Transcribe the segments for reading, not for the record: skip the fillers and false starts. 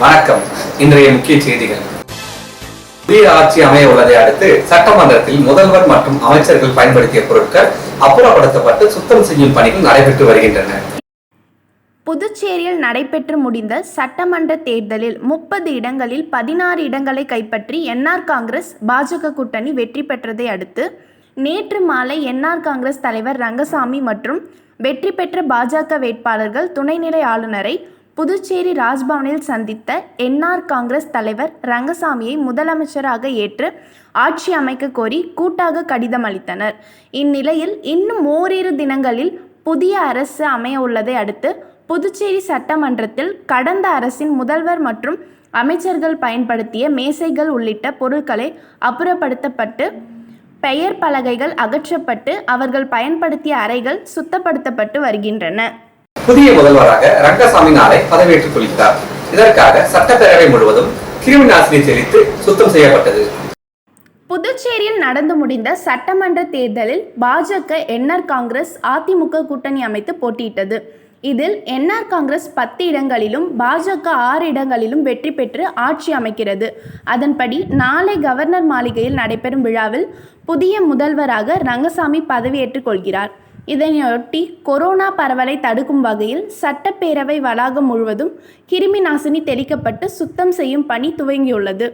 வணக்கம். இன்றைய முக்கிய செய்திகள். புதிய ஆட்சி அமைய உள்ளதை அடுத்து சட்டமன்றத்தில் முதல்வர் மற்றும் அமைச்சர்கள் பயன்படுத்திய பொருட்கள் அப்புறப்படுத்தப்பட்டு சுத்தம் செய்யும் பணிகள் நடைபெற்று வருகின்றன. புதுச்சேரியில் நடைபெற்று முடிந்த சட்டமன்ற தேர்தலில் 30 இடங்களில் 16 இடங்களை கைப்பற்றி என்ஆர் காங்கிரஸ் பாஜக கூட்டணி வெற்றி பெற்றதை அடுத்து நேற்று மாலை என்ஆர் காங்கிரஸ் தலைவர் ரங்கசாமி மற்றும் வெற்றி பெற்ற பாஜக வேட்பாளர்கள் துணைநிலை ஆளுநரை புதுச்சேரி ராஜ்பவனில் சந்தித்த என்ஆர் காங்கிரஸ் தலைவர் ரங்கசாமியை முதலமைச்சராக ஏற்று ஆட்சி அமைக்க கோரி கூட்டாக கடிதம் அளித்தனர். இந்நிலையில் இன்னும் ஓரிரு தினங்களில் புதிய அரசு அமைய உள்ளதை அடுத்து புதுச்சேரி சட்டமன்றத்தில் கடந்த அரசின் முதல்வர் மற்றும் அமைச்சர்கள் பயன்படுத்திய மேசைகள் உள்ளிட்ட பொருட்களை அப்புறப்படுத்தப்பட்டு பெயர் பலகைகள் அகற்றப்பட்டு அவர்கள் பயன்படுத்திய அறைகள் சுத்தப்படுத்தப்பட்டு வருகின்றன. புதிய முதல்வராக ரங்கசாமி நாளை பதவியேற்றுக் கொள்கிறார். இதற்காக சட்டப்பேரவை முழுவதும் கிருமி நாசினி தெளித்து சுத்தம் செய்யப்பட்டது. புதுச்சேரியில் நடந்து முடிந்த சட்டமன்ற தேர்தலில் பாஜக என்ஆர் காங்கிரஸ் அதிமுக கூட்டணி அமைத்து போட்டியிட்டது. இதில் என்ஆர் காங்கிரஸ் 10 இடங்களிலும் பாஜக 6 இடங்களிலும் வெற்றி பெற்று ஆட்சி அமைக்கிறது. அதன்படி நாளை கவர்னர் மாளிகையில் நடைபெறும் விழாவில் புதிய முதல்வராக ரங்கசாமி பதவியேற்றுக் கொள்கிறார். இதனையொட்டி கொரோனா பரவலை தடுக்கும் வகையில் சட்டப்பேரவை வளாகம் முழுவதும் கிருமி நாசினி தெளிக்கப்பட்டு சுத்தம் செய்யும் பணி துவங்கியுள்ளது.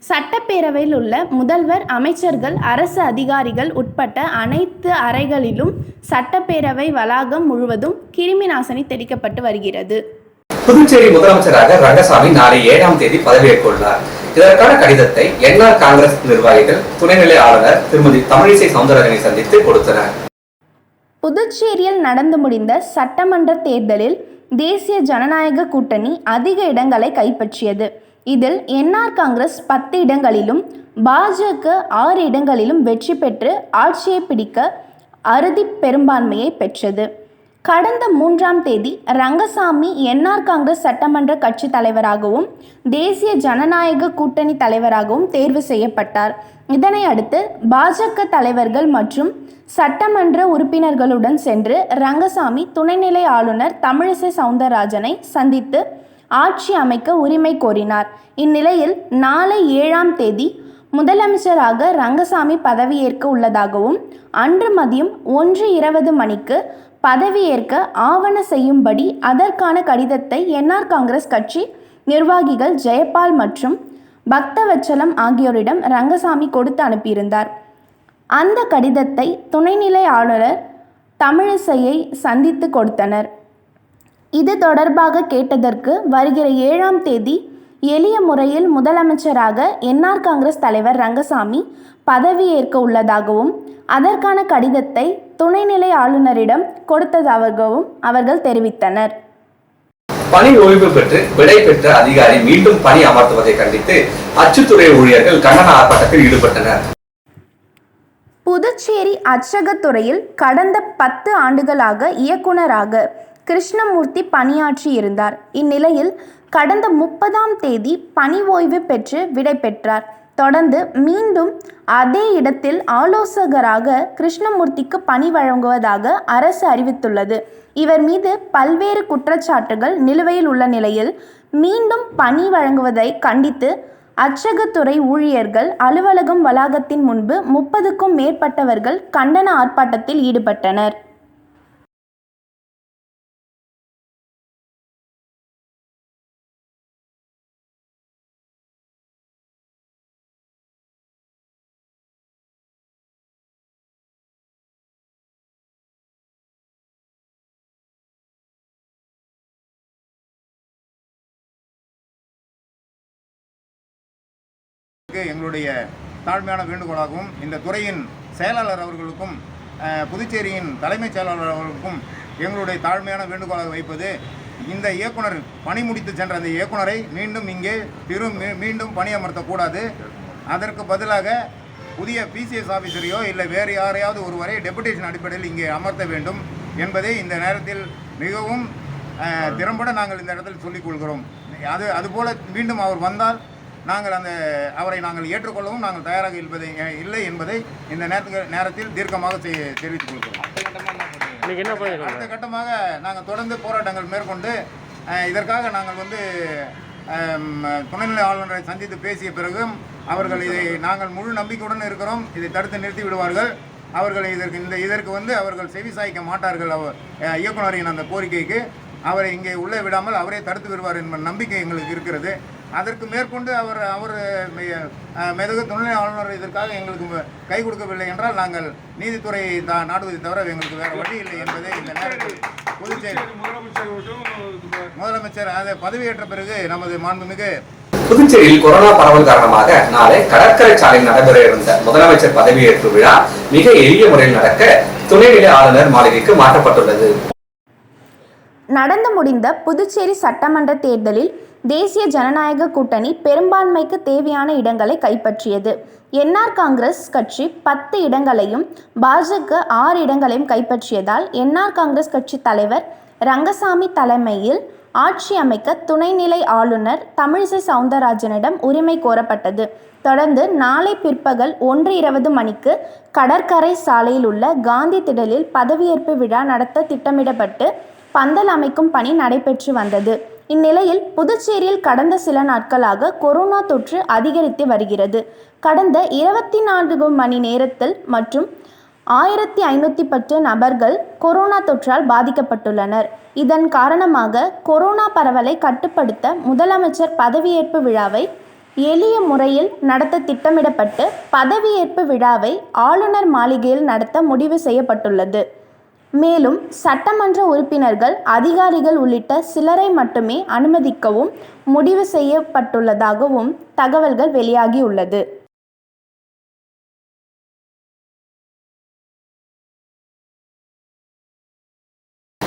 சட்டப்பேரவையில் உள்ள முதல்வர், அமைச்சர்கள், அரசு அதிகாரிகள் உட்பட்ட அனைத்து அறைகளிலும் சட்டப்பேரவை வளாகம் முழுவதும் கிருமி நாசினி தெளிக்கப்பட்டு வருகிறது. புதுச்சேரி முதலமைச்சராக ரங்கசாமி நாளை 7ஆம் தேதி பதவியேற்க உள்ளார். இதற்கான கடிதத்தை என்ஆர் காங்கிரஸ் நிர்வாகிகள் துணைநிலை ஆளுநர் திருமதி தமிழிசை சவுந்தரராஜனை சந்தித்து கொடுத்தனர். புதுச்சேரியில் நடந்து முடிந்த சட்டமன்ற தேர்தலில் தேசிய ஜனநாயக கூட்டணி அதிக இடங்களை கைப்பற்றியது. இதில் என்ஆர் காங்கிரஸ் 10 இடங்களிலும் பாஜக 6 இடங்களிலும் வெற்றி பெற்று ஆட்சியை பிடிக்க அறுதி பெரும்பான்மையை பெற்றது. கடந்த 3ஆம் தேதி ரங்கசாமி என்ஆர் காங்கிரஸ் சட்டமன்ற கட்சி தலைவராகவும் தேசிய ஜனநாயக கூட்டணி தலைவராகவும் தேர்வு செய்யப்பட்டார். இதனை அடுத்து பாஜக தலைவர்கள் மற்றும் சட்டமன்ற உறுப்பினர்களுடன் சென்று ரங்கசாமி துணைநிலை ஆளுநர் தமிழிசை சவுந்தரராஜனை சந்தித்து ஆட்சி அமைக்க உரிமை கோரினார். இந்நிலையில் நாளை 7ஆம் தேதி முதலமைச்சராக ரங்கசாமி பதவியேற்க உள்ளதாகவும் அன்று மதியம் 1:20 மணிக்கு பதவியேற்க ஆவண செய்யும்படி அதற்கான கடிதத்தை என்ஆர் காங்கிரஸ் கட்சி நிர்வாகிகள் ஜெயபால் மற்றும் பக்தவச்சலம் ஆகியோரிடம் ரங்கசாமி கொடுத்து அனுப்பியிருந்தார். அந்த கடிதத்தை துணைநிலை ஆளுநர் தமிழிசையை சந்தித்து கொடுத்தனர். இது தொடர்பாக கேட்டதற்கு வருகிற 7ஆம் தேதி எளிய முறையில் முதலமைச்சராக என்ஆர் காங்கிரஸ் தலைவர் ரங்கசாமி பதவியேற்க உள்ளதாகவும் அதற்கான கடிதத்தை துணைநிலை ஆளுநரிடம் கொடுத்ததாகவும் அவர்கள் தெரிவித்தனர். பணி ஓய்வு பெற்று விடை பெற்ற அதிகாரி மீண்டும் பணி அமர்த்துவதை கண்டித்து அச்சுத்துறை ஊழியர்கள் கண்டன ஆர்ப்பாட்டத்தில் ஈடுபட்டனர். புதுச்சேரி அச்சகத்துறையில் கடந்த 10 ஆண்டுகளாக இயக்குநராக கிருஷ்ணமூர்த்தி பணியாற்றி இருந்தார். இந்நிலையில் கடந்த 30ஆம் தேதி பணி ஓய்வு பெற்று விடை பெற்றார். தொடர்ந்து மீண்டும் அதே இடத்தில் ஆலோசகராக கிருஷ்ணமூர்த்திக்கு பணி வழங்குவதாக அரசு அறிவித்துள்ளது. இவர் மீது பல்வேறு குற்றச்சாட்டுகள் நிலுவையில் உள்ள நிலையில் மீண்டும் பணி வழங்குவதை கண்டித்து அச்சகத்துறை ஊழியர்கள் அலுவலகம் வளாகத்தின் முன்பு 30க்கும் மேற்பட்டவர்கள் கண்டன ஆர்ப்பாட்டத்தில் ஈடுபட்டனர். எங்களுடைய தாழ்மையான வேண்டுகோளாகவும் இந்த துறையின் செயலாளர் அவர்களுக்கும் புதுச்சேரியின் தலைமைச் செயலாளர் அவர்களுக்கும் எங்களுடைய தாழ்மையான வேண்டுகோளாக வைப்பது, இந்த இயக்குனர் பணி முடித்து சென்ற அந்த இயக்குனரை மீண்டும் இங்கே மீண்டும் பணியமர்த்தக்கூடாது. அதற்கு பதிலாக புதிய பிசிஎஸ் ஆஃபீஸரையோ இல்லை வேறு யாரையாவது ஒருவரை டெபுடேஷன் அடிப்படையில் இங்கே அமர்த்த வேண்டும் என்பதை இந்த நேரத்தில் மிகவும் திறம்பட நாங்கள் இந்த இடத்தில் சொல்லிக் கொள்கிறோம். அதுபோல் மீண்டும் அவர் வந்தால் நாங்கள் அவரை நாங்கள் ஏற்றுக்கொள்ளவும் நாங்கள் தயாராக இல்லை என்பதை இந்த நேரத்தில் தீர்க்கமாக தெரிவித்துக் கொள்கிறோம். அடுத்த கட்டமாக நாங்கள் தொடர்ந்து போராட்டங்கள் மேற்கொண்டு இதற்காக நாங்கள் துணைநிலை ஆளுநரை சந்தித்து பேசிய பிறகும் அவர்கள் இதை நாங்கள் முழு நம்பிக்கையுடன் இருக்கிறோம், இதை தடுத்து நிறுத்தி விடுவார்கள், அவர்கள் இதற்கு அவர்கள் செவிசாய்க்க மாட்டார்கள், இயக்குநரின் அந்த கோரிக்கைக்கு அவரை இங்கே உள்ளே விடாமல் அவரே தடுத்து விடுவார் என்ற நம்பிக்கை எங்களுக்கு இருக்கிறது. அதற்கு மேற்கொண்டு அவர் மெதுகு துணை ஆளுநர் இதற்காக எங்களுக்கு கை கொடுக்கவில்லை என்றால் நாங்கள் நீதித்துறையை நாடுவதை தவிர எங்களுக்கு வேறு வழி இல்லை என்பதை இந்த நேரத்தில் புதுச்சேரி முதலமைச்சர் அதை பதவியேற்ற பிறகு நமது மாண்புமிகு புதுச்சேரியில் கொரோனா பரவல் காரணமாக நாளை கடற்கரை சாலையில் நடைபெற இருந்த முதலமைச்சர் பதவியேற்பு விழா மிக எளிய முறையில் நடக்க துணைநிலை ஆளுநர் மாளிகைக்கு மாற்றப்பட்டுள்ளது. நடந்து முடிந்த புதுச்சேரி சட்டமன்ற தேர்தலில் தேசிய ஜனநாயக கூட்டணி பெரும்பான்மைக்கு தேவையான இடங்களை கைப்பற்றியது. என்ஆர் காங்கிரஸ் கட்சி 10 இடங்களையும் பாஜக 6 இடங்களையும் கைப்பற்றியதால் என்ஆர் காங்கிரஸ் கட்சி தலைவர் ரங்கசாமி தலைமையில் ஆட்சி அமைக்க துணைநிலை ஆளுநர் தமிழிசை சவுந்தரராஜனிடம் உரிமை கோரப்பட்டது. தொடர்ந்து நாளை பிற்பகல் 1:20 மணிக்கு கடற்கரை சாலையில் உள்ள காந்தி திடலில் பதவியேற்பு விழா நடத்த திட்டமிடப்பட்டு பந்தல் அமைக்கும் பணி நடைபெற்று வந்தது. இந்நிலையில் புதுச்சேரியில் கடந்த சில நாட்களாக கொரோனா தொற்று அதிகரித்து வருகிறது. கடந்த 24 மணி நேரத்தில் மற்றும் 1510 நபர்கள் கொரோனா தொற்றால் பாதிக்கப்பட்டுள்ளனர். இதன் காரணமாக கொரோனா பரவலை கட்டுப்படுத்த முதலமைச்சர் பதவியேற்பு விழாவை எளிய முறையில் நடத்த திட்டமிடப்பட்டு பதவியேற்பு விழாவை ஆளுநர் மாளிகையில் நடத்த முடிவு செய்யப்பட்டுள்ளது. மேலும் சட்டமன்ற உறுப்பினர்கள், அதிகாரிகள் உள்ளிட்ட சிலரை மட்டுமே அனுமதிக்கவும் முடிவு செய்யப்பட்டுள்ளதாகவும் தகவல்கள் வெளியாகியுள்ளது.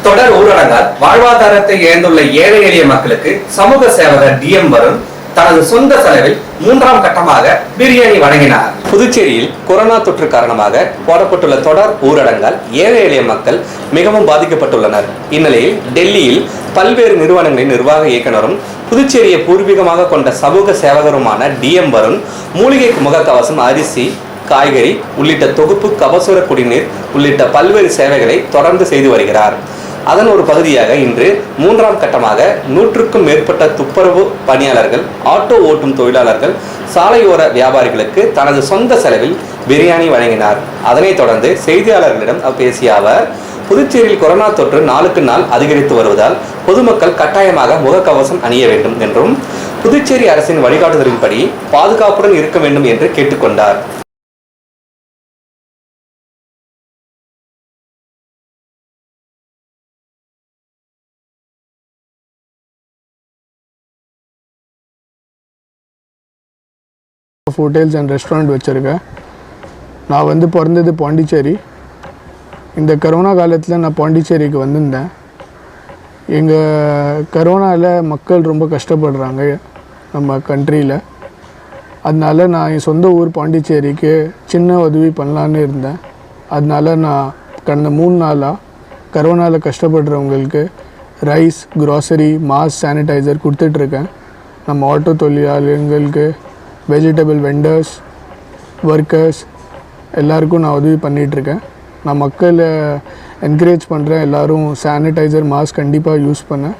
தொடர் ஊரடங்கால் வாழ்வாதாரத்தை இழந்துள்ள ஏழை எளிய மக்களுக்கு சமூக சேவகர் DM வருண் தனது சொந்த செலவில் 3ஆம் கட்டமாக பிரியாணி வழங்கினார். புதுச்சேரியில் கொரோனா தொற்று காரணமாக போடப்பட்டுள்ள தொடர் ஊரடங்கால் ஏழை எளிய மக்கள் மிகவும் பாதிக்கப்பட்டுள்ளனர். இந்நிலையில் டெல்லியில் பல்வேறு நிறுவனங்களின் நிர்வாக இயக்குநரும் புதுச்சேரியை பூர்வீகமாக கொண்ட சமூக சேவகருமான DM வருண் மூலிகை முகக்கவசம், அரிசி, காய்கறி உள்ளிட்ட தொகுப்பு, கபசுர குடிநீர் உள்ளிட்ட பல்வேறு சேவைகளை தொடர்ந்து செய்து வருகிறார். அதன் ஒரு பகுதியாக இன்று 3ஆம் கட்டமாக 100க்கும் மேற்பட்ட துப்புரவு பணியாளர்கள், ஆட்டோ ஓட்டும் தொழிலாளர்கள், சாலையோர வியாபாரிகளுக்கு தனது சொந்த செலவில் பிரியாணி வழங்கினார். அதனைத் தொடர்ந்து செய்தியாளர்களிடம் பேசிய அவர், புதுச்சேரியில் கொரோனா தொற்று நாளுக்கு நாள் அதிகரித்து வருவதால் பொதுமக்கள் கட்டாயமாக முகக்கவசம் அணிய வேண்டும் என்றும் புதுச்சேரி அரசின் வழிகாட்டுதலின்படி பாதுகாப்புடன் இருக்க வேண்டும் என்று கேட்டுக்கொண்டார். ஹோட்டல்ஸ் அண்ட் ரெஸ்டாரண்ட் வச்சுருக்கேன். நான் பிறந்தது பாண்டிச்சேரி. இந்த கரோனா காலத்தில் நான் பாண்டிச்சேரிக்கு வந்திருந்தேன். எங்கள் கரோனாவில் மக்கள் ரொம்ப கஷ்டப்படுறாங்க நம்ம கண்ட்ரியில். அதனால நான் என் சொந்த ஊர் பாண்டிச்சேரிக்கு சின்ன உதவி பண்ணலான்னு இருந்தேன். அதனால நான் கடந்த 3 நாளாக கரோனாவில் கஷ்டப்படுறவங்களுக்கு ரைஸ், க்ராசரி, மாஸ்க், சானிடைசர் கொடுத்துட்ருக்கேன். நம்ம ஆட்டோ தொழிலாளர்களுக்கு, வெஜிடபிள் வெண்டர்ஸ், ஒர்க்கர்ஸ் எல்லாருக்கும் நான் உதவி பண்ணிகிட்ருக்கேன். நான் மக்களை என்கரேஜ் பண்ணுறேன், எல்லோரும் சானிடைசர், மாஸ்க் கண்டிப்பாக யூஸ் பண்ணேன்.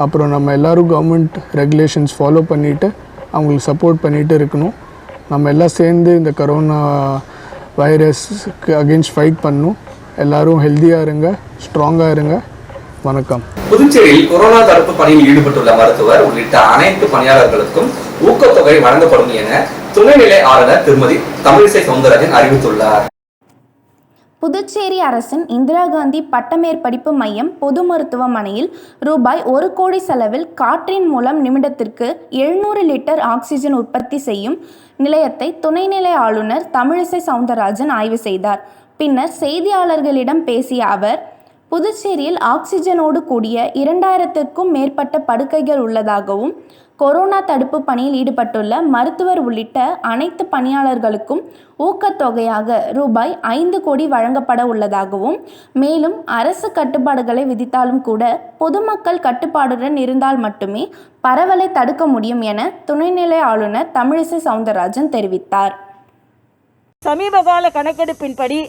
அப்புறம் நம்ம எல்லோரும் கவர்மெண்ட் ரெகுலேஷன்ஸ் ஃபாலோ பண்ணிவிட்டு அவங்களுக்கு சப்போர்ட் பண்ணிகிட்டு இருக்கணும். நம்ம எல்லாம் சேர்ந்து இந்த கரோனா வைரஸ்க்கு அகெயின்ஸ்ட் ஃபைட் பண்ணணும். எல்லோரும் ஹெல்த்தியாக இருங்க, ஸ்ட்ராங்காக இருங்க. வணக்கம். புதுச்சேரியில் கொரோனா தடுப்பு பணியில் ஈடுபட்டுள்ள மருத்துவர் உள்ளிட்ட அனைத்து பணியாளர்களுக்கும் ஊக்கத்தொகை வழங்கப்படும் என துணைநிலை ஆளுநர் திருமதி தமிழிசை சவுந்தரராஜன் அறிவித்துள்ளார். புதுச்சேரி அரசின் இந்திரா காந்தி பட்டமேற்படிப்பு மையம் பொது மருத்துவமனையில் ரூபாய் 1 கோடி செலவில் காற்றின் மூலம் நிமிடத்திற்கு 700 லிட்டர் ஆக்சிஜன் உற்பத்தி செய்யும் நிலையத்தை துணைநிலை ஆளுநர் தமிழிசை சவுந்தரராஜன் ஆய்வு செய்தார். பின்னர் செய்தியாளர்களிடம் பேசிய அவர், புதுச்சேரியில் ஆக்சிஜனோடு கூடிய 2000க்கும் மேற்பட்ட படுக்கைகள் உள்ளதாகவும், கொரோனா தடுப்பு பணியில் ஈடுபட்டுள்ள மருத்துவர் உள்ளிட்ட அனைத்து பணியாளர்களுக்கும் ஊக்கத்தொகையாக ரூபாய் 5 கோடி வழங்கப்பட உள்ளதாகவும், மேலும் அரசு கட்டுப்பாடுகளை விதித்தாலும் கூட பொதுமக்கள் கட்டுப்பாடுடன் இருந்தால் மட்டுமே பரவலை தடுக்க முடியும் என துணைநிலை ஆளுநர் தமிழிசை சவுந்தரராஜன் தெரிவித்தார். சமீபகால கணக்கெடுப்பின்படி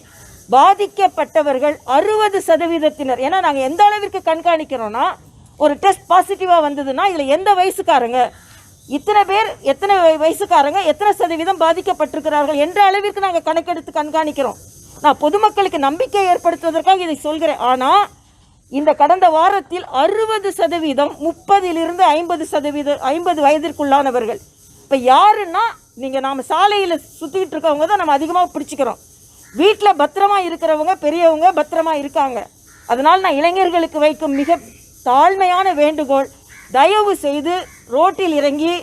பாதிக்கப்பட்டவர்கள் 60%, ஏன்னா நாங்கள் எந்த அளவிற்கு கண்காணிக்கிறோன்னா, ஒரு டெஸ்ட் பாசிட்டிவாக வந்ததுன்னா இதில் எந்த வயசுக்காரங்க, இத்தனை பேர், எத்தனை வயசுக்காரங்க, எத்தனை சதவீதம் பாதிக்கப்பட்டிருக்கிறார்கள் என்ற அளவிற்கு நாங்கள் கணக்கெடுத்து கண்காணிக்கிறோம். நான் பொதுமக்களுக்கு நம்பிக்கை ஏற்படுத்துவதற்காக இதை சொல்கிறேன். ஆனால் இந்த கடந்த வாரத்தில் 60% 30லிருந்து 50 வயதிற்குள்ளானவர்கள். இப்போ யாருன்னா, நாம் சாலையில் சுற்றிக்கிட்டு இருக்கவங்க தான் நம்ம அதிகமாக பிடிச்சிக்கிறோம். வீட்டில் பத்திரமா இருக்கிறவங்க, பெரியவங்க பத்திரமா இருக்காங்க. அதனால் நான் இளைஞர்களுக்கு வைக்கும் மிக தாழ்மையான வேண்டுகோள், தயவு செய்து ரோட்டில் இறங்கி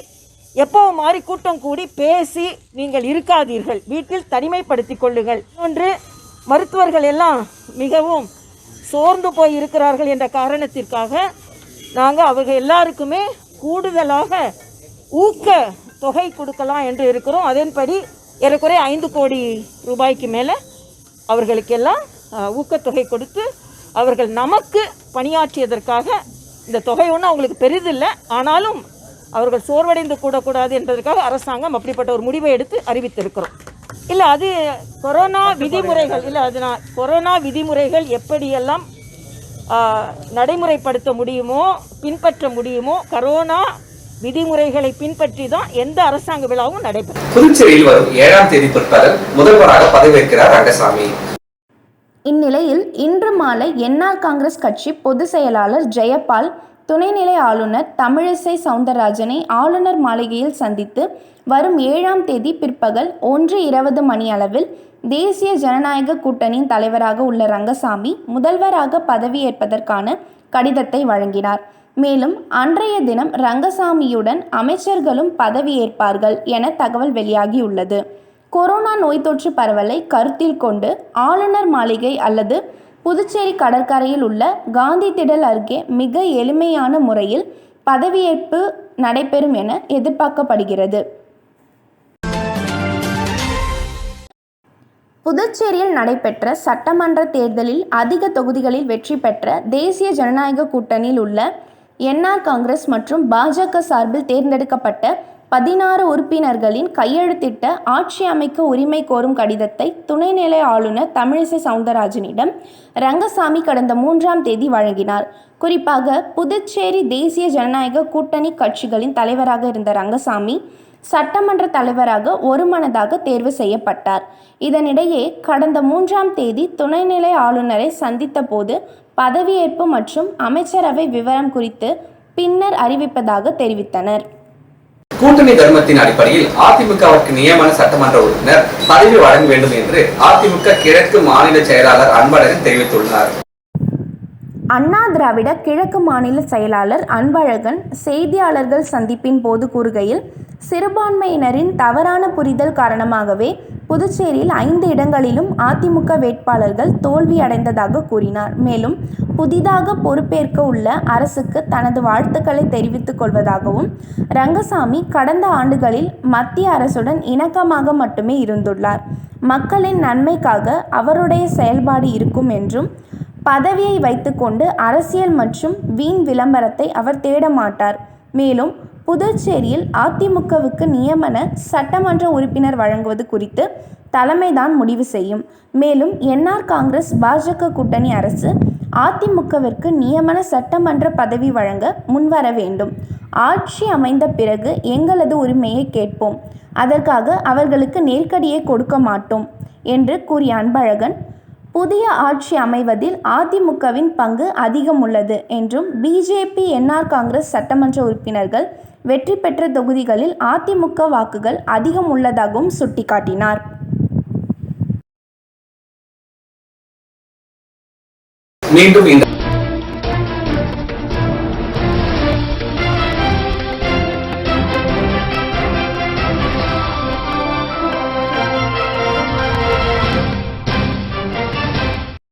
எப்போவும் மாதிரி கூட்டம் கூடி பேசி நீங்கள் இருக்காதீர்கள். வீட்டில் தனிமைப்படுத்தி கொள்ளுங்கள். ஒன்று, மருத்துவர்கள் எல்லாம் மிகவும் சோர்ந்து போய் இருக்கிறார்கள் என்ற காரணத்திற்காக நாங்கள் அவர்கள் எல்லாருக்குமே கூடுதலாக ஊக்க தொகை கொடுக்கலாம் என்று இருக்கிறோம். அதன்படி ஏறக்குறைய 5 கோடி ரூபாய்க்கு மேலே அவர்களுக்கெல்லாம் ஊக்கத்தொகை கொடுத்து அவர்கள் நமக்கு பணியாற்றியதற்காக, இந்த தொகை ஒன்றும் அவங்களுக்கு பெரிதில்லை, ஆனாலும் அவர்கள் சோர்வடைந்து கூடக்கூடாது என்பதற்காக அரசாங்கம் அப்படிப்பட்ட ஒரு முடிவை எடுத்து அறிவித்திருக்கிறோம். இல்லை, அது கொரோனா விதிமுறைகள் இல்லை, அது கொரோனா விதிமுறைகள் எப்படியெல்லாம் நடைமுறைப்படுத்த முடியுமோ, பின்பற்ற முடியுமோ, கொரோனா விதிமுறைகளை பின்பற்றி தான் எந்த அரசாங்க விழாவும் நடைபெறும். புதுச்சேரியில் வரும் 7ஆம் தேதி பிற்பகல் முதல்வராக பதவியேற்கிறார் ரங்கசாமி. இந்நிலையில் இன்று மாலை என்ஆர் காங்கிரஸ் கட்சி பொதுச் செயலாளர் ஜெயபால் துணைநிலை ஆளுநர் தமிழிசை சவுந்தரராஜனை ஆளுநர் மாளிகையில் சந்தித்து வரும் 7ஆம் தேதி பிற்பகல் 1:20 மணி அளவில் தேசிய ஜனநாயக கூட்டணியின் தலைவராக உள்ள ரங்கசாமி முதல்வராக பதவியேற்பதற்கான கடிதத்தை வழங்கினார். மேலும் அன்றைய தினம் ரங்கசாமியுடன் அமைச்சர்களும் பதவியேற்பார்கள் என தகவல் வெளியாகியுள்ளது. கொரோனா நோய் தொற்று பரவலை கருத்தில் கொண்டு ஆளுநர் மாளிகை அல்லது புதுச்சேரி கடற்கரையில் உள்ள காந்தி திடல் அருகே மிக எளிமையான முறையில் பதவியேற்பு நடைபெறும் என எதிர்பார்க்கப்படுகிறது. புதுச்சேரியில் நடைபெற்ற சட்டமன்ற தேர்தலில் அதிக தொகுதிகளில் வெற்றி பெற்ற தேசிய ஜனநாயக கூட்டணியில் உள்ள என்ஆர் காங்கிரஸ் மற்றும் பாஜக சார்பில் தேர்ந்தெடுக்கப்பட்ட 16 உறுப்பினர்களின் கையெழுத்திட்ட ஆட்சி அமைக்க உரிமை கோரும் கடிதத்தை துணைநிலை ஆளுநர் தமிழிசை சவுந்தரராஜனிடம் ரங்கசாமி கடந்த 3ஆம் தேதி வழங்கினார். குறிப்பாக புதுச்சேரி தேசிய ஜனநாயக கூட்டணி கட்சிகளின் தலைவராக இருந்த ரங்கசாமி சட்டமன்ற தலைவராக ஒருமனதாக தேர்வு செய்யப்பட்டார். இதனிடையே கடந்த 3ஆம் தேதி துணைநிலை ஆளுநரை சந்தித்த போது பதவியேற்பு மற்றும் அமைச்சரவை விவரம் குறித்து பின்னர் அறிவிப்பதாக தெரிவித்தனர். கூட்டணி தர்மத்தின் அடிப்படையில் அதிமுகவிற்கு நியமன சட்டமன்ற உறுப்பினர் பதவி வழங்க வேண்டும் என்று அதிமுக கிழக்கு மாநில செயலாளர் அன்பழகன் தெரிவித்துள்ளார். அண்ணா திராவிட கிழக்கு மாநில செயலாளர் அன்பழகன் செய்தியாளர்கள் சந்திப்பின் போது கூறுகையில், சிறுபான்மையினரின் தவறான புரிதல் காரணமாகவே புதுச்சேரியில் 5 இடங்களிலும் அதிமுக வேட்பாளர்கள் தோல்வி அடைந்ததாக கூறினார். மேலும் புதிதாக பொறுப்பேற்க உள்ள அரசுக்கு தனது வாழ்த்துக்களை தெரிவித்துக் கொள்வதாகவும், ரங்கசாமி கடந்த ஆண்டுகளில் மத்திய அரசுடன் இணக்கமாக மட்டுமே இருந்துள்ளார், மக்களின் நன்மைக்காக அவருடைய செயல்பாடு இருக்கும் என்றும், பதவியை வைத்துக்கொண்டு அரசியல் மற்றும் வீண் விளம்பரத்தை அவர் தேட மாட்டார். மேலும் புதுச்சேரியில் அதிமுகவுக்கு நியமன சட்டமன்ற உறுப்பினர் வழங்குவது குறித்து தலைமைதான் முடிவு செய்யும். மேலும் என்ஆர் காங்கிரஸ் பாஜக கூட்டணி அரசு அதிமுகவிற்கு நியமன சட்டமன்ற பதவி வழங்க முன்வர வேண்டும். ஆட்சி அமைந்த பிறகு எங்களது உரிமையை கேட்போம், அதற்காக அவர்களுக்கு நெருக்கடியை கொடுக்க மாட்டோம் என்று கூறிய அன்பழகன், புதிய ஆட்சி அமைவதில் அதிமுகவின் பங்கு அதிகம் உள்ளது என்றும், பிஜேபி என்ஆர் காங்கிரஸ் சட்டமன்ற உறுப்பினர்கள் வெற்றி பெற்ற தொகுதிகளில் அதிமுக வாக்குகள் அதிகம் உள்ளதாகவும் சுட்டிக்காட்டினார். மீண்டும் இந்த